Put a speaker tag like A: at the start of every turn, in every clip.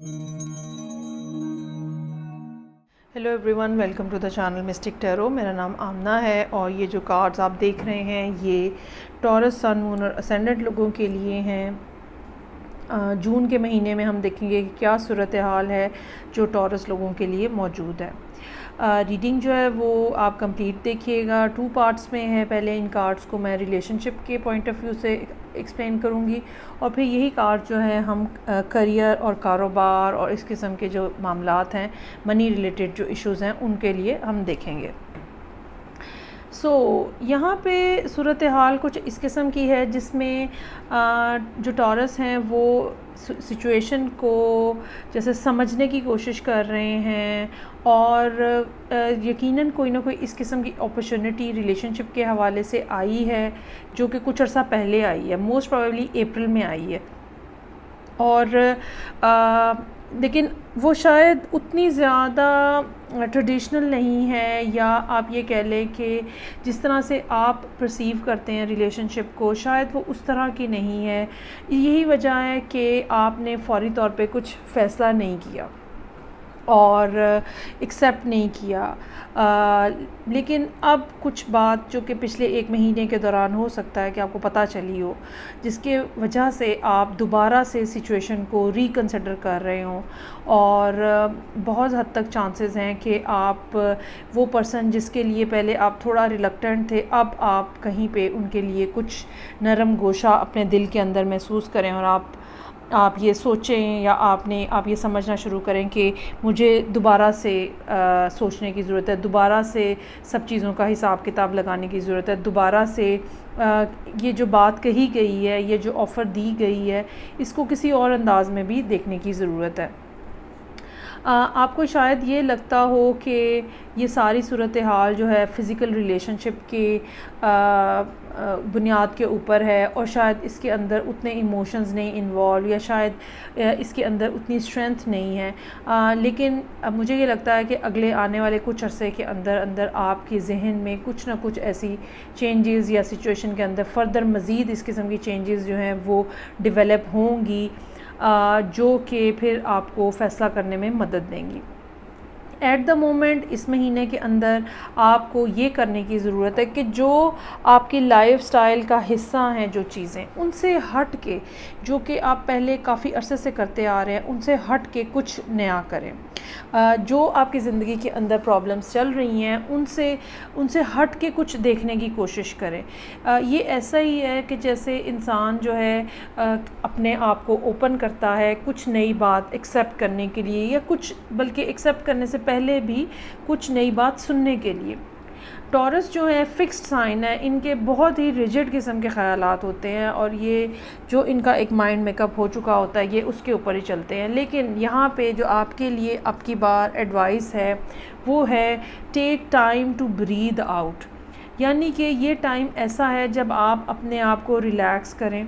A: Hello everyone, welcome to the channel mystic tarot. मेरा नाम आमना है और ये जो कार्ड्स आप देख रहे हैं ये टॉरस सन मून और असेंडेंट लोगों के लिए हैं। जून के महीने में हम देखेंगे कि क्या सूरत हाल है जो टॉरस लोगों के लिए मौजूद है। रीडिंग जो है वो आप कंप्लीट देखिएगा, 2 पार्ट्स में है। पहले इन कार्ड्स को मैं रिलेशनशिप के पॉइंट ऑफ व्यू से एक्सप्लेन करूँगी और फिर यही कार्ड जो है हम करियर और कारोबार और इस किस्म के जो मामलात हैं, मनी रिलेटेड जो इश्यूज़ हैं, उनके लिए हम देखेंगे। यहाँ पे सूरत हाल कुछ इस किस्म की है जिसमें जो टॉरस हैं वो सिचुएशन को जैसे समझने की कोशिश कर रहे हैं और यकीनन कोई ना कोई इस किस्म की अपॉर्चुनिटी रिलेशनशिप के हवाले से आई है जो कि कुछ अर्सा पहले आई है, मोस्ट प्रोबेबली अप्रैल में आई है। और लेकिन वो शायद उतनी ज़्यादा ट्रेडिशनल नहीं है, या आप ये कह लें कि जिस तरह से आप परसीव करते हैं रिलेशनशिप को, शायद वो उस तरह की नहीं है। यही वजह है कि आपने फ़ौरी तौर पे कुछ फ़ैसला नहीं किया और एक्सेप्ट नहीं किया। लेकिन अब कुछ बात जो कि पिछले 1 महीने के दौरान हो सकता है कि आपको पता चली हो, जिसके वजह से आप दोबारा से सिचुएशन को रिकंसिडर कर रहे हों और बहुत हद तक चांसेस हैं कि आप वो पर्सन जिसके लिए पहले आप थोड़ा रिलक्टेंट थे, अब आप कहीं पे उनके लिए कुछ नरम गोशा अपने दिल के अंदर महसूस करें और आप ये सोचें या आप ये समझना शुरू करें कि मुझे दोबारा से सोचने की ज़रूरत है, दोबारा से सब चीज़ों का हिसाब किताब लगाने की ज़रूरत है, दोबारा से ये जो बात कही गई है, ये जो ऑफ़र दी गई है, इसको किसी और अंदाज़ में भी देखने की ज़रूरत है। आपको शायद ये लगता हो कि ये सारी सूरत हाल जो है फ़िज़िकल रिलेशनशिप के बुनियाद के ऊपर है और शायद इसके अंदर उतने इमोशंस नहीं इन्वॉल्व, या शायद इसके अंदर उतनी स्ट्रेंथ नहीं है। लेकिन मुझे ये लगता है कि अगले आने वाले कुछ अरसे के अंदर आपके जहन में कुछ ना कुछ ऐसी चेंजेस या सिचुएशन के अंदर फ़र्दर मज़ीद इस किस्म की चेंजेस जो हैं वो डेवलप होंगी, जो कि फिर आपको फ़ैसला करने में मदद देंगी। एट द मोमेंट इस महीने के अंदर आपको ये करने की ज़रूरत है कि जो आपकी लाइफस्टाइल का हिस्सा हैं, जो चीज़ें उनसे हट के, जो कि आप पहले काफ़ी अरसे से करते आ रहे हैं, उनसे हट के कुछ नया करें। जो आपकी ज़िंदगी के अंदर प्रॉब्लम्स चल रही हैं उनसे हट के कुछ देखने की कोशिश करें। ये ऐसा ही है कि जैसे इंसान जो है अपने आप को ओपन करता है कुछ नई बात एक्सेप्ट करने के लिए, या कुछ बल्कि एक्सेप्ट करने से पहले भी कुछ नई बात सुनने के लिए। टॉरस जो है फिक्स्ड साइन है, इनके बहुत ही रिजिड किस्म के ख़यालात होते हैं और ये जो इनका एक माइंड मेकअप हो चुका होता है ये उसके ऊपर ही चलते हैं। लेकिन यहाँ पे जो आपके लिए अब की बार एडवाइस है वो है take time to breathe out, यानी कि ये टाइम ऐसा है जब आप अपने आप को रिलैक्स करें।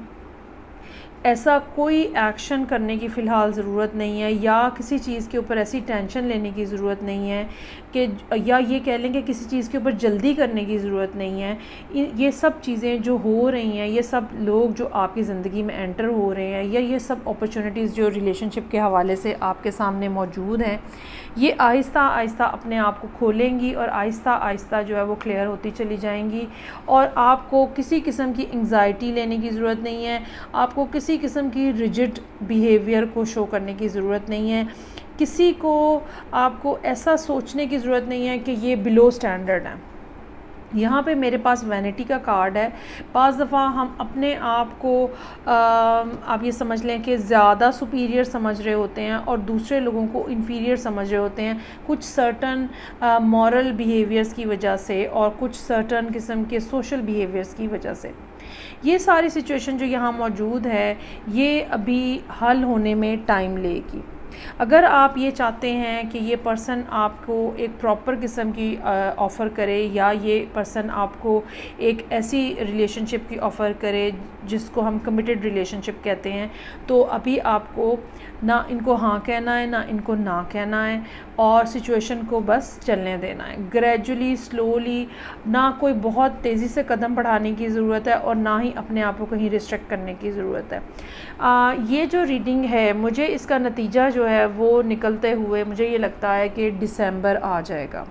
A: ऐसा कोई एक्शन करने की फ़िलहाल ज़रूरत नहीं है, या किसी चीज़ के ऊपर ऐसी टेंशन लेने की ज़रूरत नहीं है कि, या ये कह लें कि किसी चीज़ के ऊपर जल्दी करने की ज़रूरत नहीं है। ये सब चीज़ें जो हो रही हैं, ये सब लोग जो आपकी ज़िंदगी में एंटर हो रहे हैं, या ये सब अपॉर्चुनिटीज़ जो रिलेशनशिप के हवाले से आपके सामने मौजूद हैं, ये आहिस्ता आहिस्ता अपने आप को खोलेंगी और आहिस्ता आहिस्ता जो है वो क्लियर होती चली जाएंगी। और आपको किसी किस्म की एंग्जाइटी लेने की ज़रूरत नहीं है, आपको किसी किस्म की रिजिड बिहेवियर को शो करने की ज़रूरत नहीं है, किसी को आपको ऐसा सोचने की ज़रूरत नहीं है कि ये बिलो स्टैंडर्ड है। यहाँ पे मेरे पास वैनिटी का कार्ड है। पांच दफ़ा हम अपने आप को आप ये समझ लें कि ज़्यादा सुपीरियर समझ रहे होते हैं और दूसरे लोगों को इन्फीरियर समझ रहे होते हैं, कुछ सर्टन मॉरल बिहेवियर्स की वजह से और कुछ सर्टन किस्म के सोशल बिहेवियर्स की वजह से। ये सारी सिचुएशन जो यहाँ मौजूद है ये अभी हल होने में टाइम लेगी। अगर आप ये चाहते हैं कि ये पर्सन आपको एक प्रॉपर किस्म की ऑफ़र करे, या ये पर्सन आपको एक ऐसी रिलेशनशिप की ऑफ़र करे जिसको हम कमिटेड रिलेशनशिप कहते हैं, तो अभी आपको ना इनको हाँ कहना है ना इनको ना कहना है, और सिचुएशन को बस चलने देना है ग्रेजुअली, स्लोली। ना कोई बहुत तेज़ी से कदम बढ़ाने की ज़रूरत है और ना ही अपने आप को कहीं रिस्ट्रिक्ट करने की ज़रूरत है। ये जो रीडिंग है, मुझे इसका नतीजा जो जो है वो निकलते हुए मुझे ये लगता है कि दिसंबर आ जाएगा,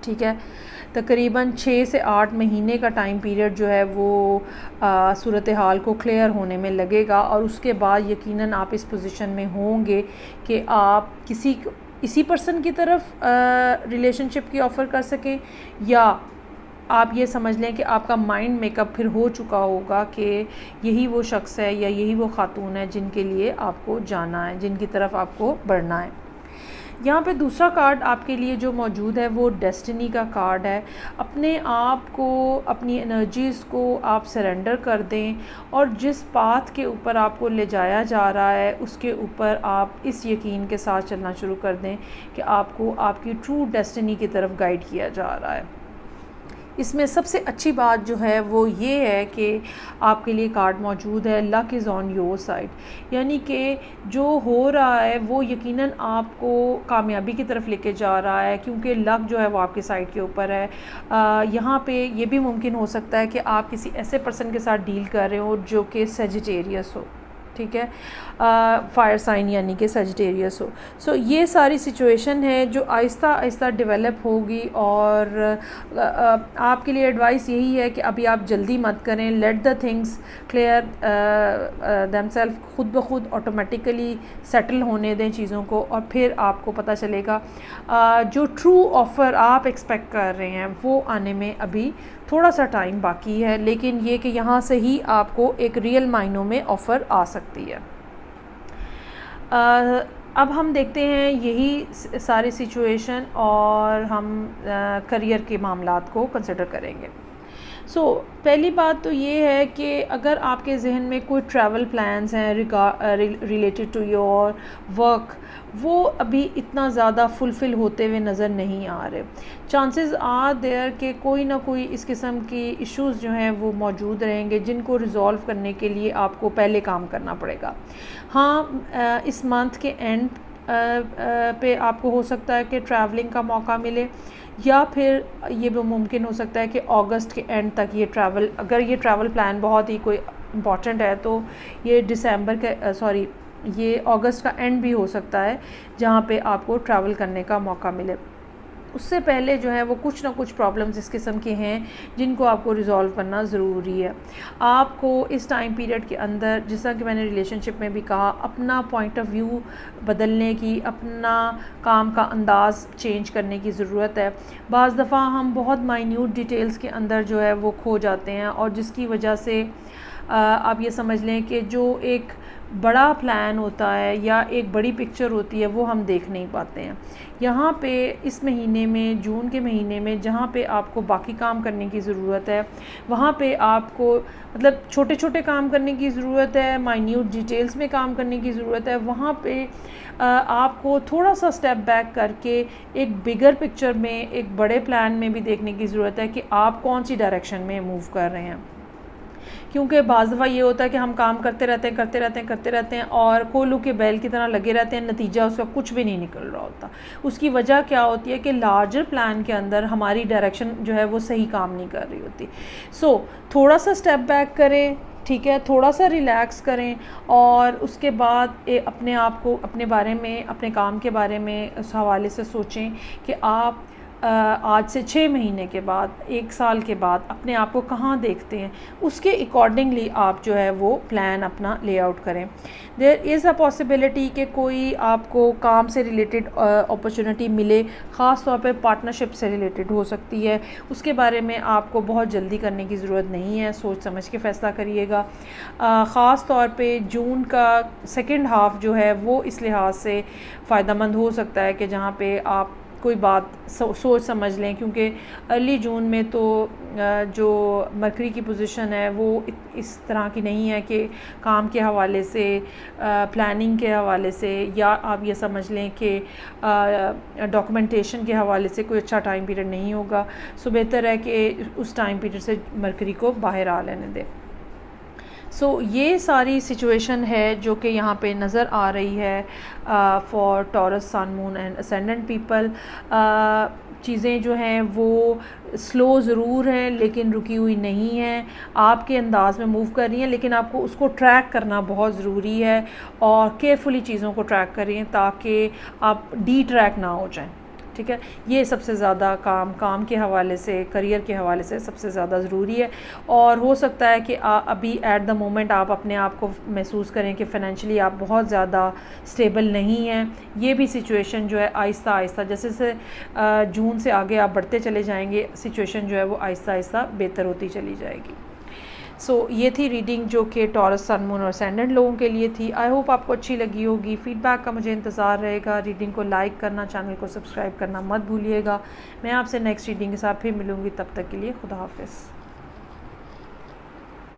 A: ठीक है। तकरीबन 6 से 8 महीने का टाइम पीरियड जो है वो सूरत हाल को क्लियर होने में लगेगा, और उसके बाद यकीनन आप इस पोजीशन में होंगे कि आप इसी पर्सन की तरफ रिलेशनशिप की ऑफ़र कर सकें, या आप ये समझ लें कि आपका माइंड मेकअप फिर हो चुका होगा कि यही वो शख्स है या यही वो खातून है जिनके लिए आपको जाना है, जिनकी तरफ आपको बढ़ना है। यहाँ पे दूसरा कार्ड आपके लिए जो मौजूद है वो डेस्टिनी का कार्ड है। अपने आप को, अपनी एनर्जीज़ को आप सरेंडर कर दें, और जिस पाथ के ऊपर आपको ले जाया जा रहा है उसके ऊपर आप इस यकीन के साथ चलना शुरू कर दें कि आपको आपकी ट्रू डेस्टिनी की तरफ गाइड किया जा रहा है। इसमें सबसे अच्छी बात जो है वो ये है कि आपके लिए कार्ड मौजूद है luck is on your side, यानी कि जो हो रहा है वो यकीनन आपको कामयाबी की तरफ लेके जा रहा है, क्योंकि लक जो है वो आपकी साइड के ऊपर है। यहाँ पे ये भी मुमकिन हो सकता है कि आप किसी ऐसे पर्सन के साथ डील कर रहे हो जो कि सेजिटेरियस हो, ठीक है, फायर साइन यानी कि सजिटेरियस हो। सो ये सारी सिचुएशन है जो आहिस्ता आहिस्ता डेवलप होगी, और आपके लिए एडवाइस यही है कि अभी आप जल्दी मत करें, let the things clear themselves, खुद ब खुद ऑटोमेटिकली सेटल होने दें चीज़ों को, और फिर आपको पता चलेगा जो ट्रू ऑफ़र आप एक्सपेक्ट कर रहे हैं वो आने में अभी थोड़ा सा टाइम बाकी है, लेकिन ये कि यहाँ से ही आपको एक रियल मायनों में ऑफ़र आ सकती है। अब हम देखते हैं यही सारी सिचुएशन, और हम करियर के मामलात को कंसिडर करेंगे। पहली बात तो ये है कि अगर आपके जहन में कोई ट्रैवल प्लान्स हैं रिलेटेड टू योर वर्क, वो अभी इतना ज़्यादा फुलफ़िल होते हुए नज़र नहीं आ रहे। चांसेस आर देयर कि कोई ना कोई इस किस्म की इश्यूज़ जो हैं वो मौजूद रहेंगे, जिनको रिज़ॉल्व करने के लिए आपको पहले काम करना पड़ेगा। हाँ, इस मंथ के एंड पे आपको हो सकता है कि ट्रैवलिंग का मौका मिले, या फिर ये भी मुमकिन हो सकता है कि अगस्त के एंड तक ये ट्रैवल, अगर ये ट्रैवल प्लान बहुत ही कोई इम्पॉर्टेंट है तो ये ये अगस्त का एंड भी हो सकता है जहाँ पे आपको ट्रैवल करने का मौका मिले। उससे पहले जो है वो कुछ ना कुछ प्रॉब्लम्स इस किस्म के हैं जिनको आपको रिज़ॉल्व करना ज़रूरी है। आपको इस टाइम पीरियड के अंदर, जिस तरह कि मैंने रिलेशनशिप में भी कहा, अपना पॉइंट ऑफ व्यू बदलने की, अपना काम का अंदाज़ चेंज करने की ज़रूरत है। बाज़ दफ़ा हम बहुत माइन्यूट डिटेल्स के अंदर जो है वो खो जाते हैं, और जिसकी वजह से आप ये समझ लें कि जो एक बड़ा प्लान होता है या एक बड़ी पिक्चर होती है वो हम देख नहीं पाते हैं। यहाँ पे इस महीने में, जून के महीने में, जहाँ पे आपको बाकी काम करने की ज़रूरत है, वहाँ पे आपको मतलब छोटे छोटे काम करने की ज़रूरत है, माइन्यूट डिटेल्स में काम करने की ज़रूरत है। वहाँ पे आपको थोड़ा सा स्टेप बैक करके एक बिगर पिक्चर में, एक बड़े प्लान में भी देखने की ज़रूरत है कि आप कौन सी डायरेक्शन में मूव कर रहे हैं। क्योंकि बाज़ दफ़ा ये होता है कि हम काम करते रहते हैं और कोलू के बैल की तरह लगे रहते हैं, नतीजा उसका कुछ भी नहीं निकल रहा होता। उसकी वजह क्या होती है कि लार्जर प्लान के अंदर हमारी डायरेक्शन जो है वो सही काम नहीं कर रही होती। थोड़ा सा स्टेप बैक करें, ठीक है, थोड़ा सा रिलैक्स करें, और उसके बाद अपने आप को, अपने बारे में, अपने काम के बारे में उस हवाले से सोचें कि आप आज से 6 महीने के बाद, 1 साल के बाद अपने आप को कहाँ देखते हैं, उसके अकॉर्डिंगली आप जो है वो प्लान अपना लेआउट करें। देयर इज़ अ पॉसिबिलिटी कि कोई आपको काम से रिलेटेड अपॉर्चुनिटी मिले, ख़ास तौर पे पार्टनरशिप से रिलेटेड हो सकती है। उसके बारे में आपको बहुत जल्दी करने की ज़रूरत नहीं है, सोच समझ के फ़ैसला करिएगा। ख़ास तौर पे जून का सेकंड हाफ़ जो है वो इस लिहाज से फ़ायदेमंद हो सकता है कि जहाँ पे आप कोई बात सोच समझ लें, क्योंकि अर्ली जून में तो जो मरकरी की पोजीशन है वो इस तरह की नहीं है कि काम के हवाले से, प्लानिंग के हवाले से, या आप ये समझ लें कि डॉक्यूमेंटेशन के हवाले से कोई अच्छा टाइम पीरियड नहीं होगा। बेहतर है कि उस टाइम पीरियड से मरकरी को बाहर आ लेने दें। ये सारी सिचुएशन है जो कि यहाँ पे नज़र आ रही है for Taurus, sun, moon and ascendant people. चीज़ें जो हैं वो स्लो ज़रूर हैं लेकिन रुकी हुई नहीं हैं, आपके अंदाज़ में मूव कर रही हैं, लेकिन आपको उसको ट्रैक करना बहुत ज़रूरी है और केयरफुली चीज़ों को ट्रैक करें ताकि आप डी ट्रैक ना हो जाएं। ठीक है, ये सबसे ज़्यादा काम के हवाले से, करियर के हवाले से सबसे ज़्यादा ज़रूरी है। और हो सकता है कि अभी एट द मोमेंट आप अपने आप को महसूस करें कि फ़ाइनेंशियली आप बहुत ज़्यादा स्टेबल नहीं हैं। ये भी सिचुएशन जो है आहिस्ता आहिस्ता जैसे जैसे जून से आगे आप बढ़ते चले जाएंगे, सिचुएशन जो है वो आहिस्ता आहिस्ता बेहतर होती चली जाएगी। ये थी रीडिंग जो कि टॉरस, सन, मून और असेंडेंट लोगों के लिए थी। आई होप आपको अच्छी लगी होगी। फीडबैक का मुझे इंतज़ार रहेगा। रीडिंग को लाइक करना, चैनल को सब्सक्राइब करना मत भूलिएगा। मैं आपसे नेक्स्ट रीडिंग के साथ फिर मिलूँगी, तब तक के लिए खुदा हाफिज़।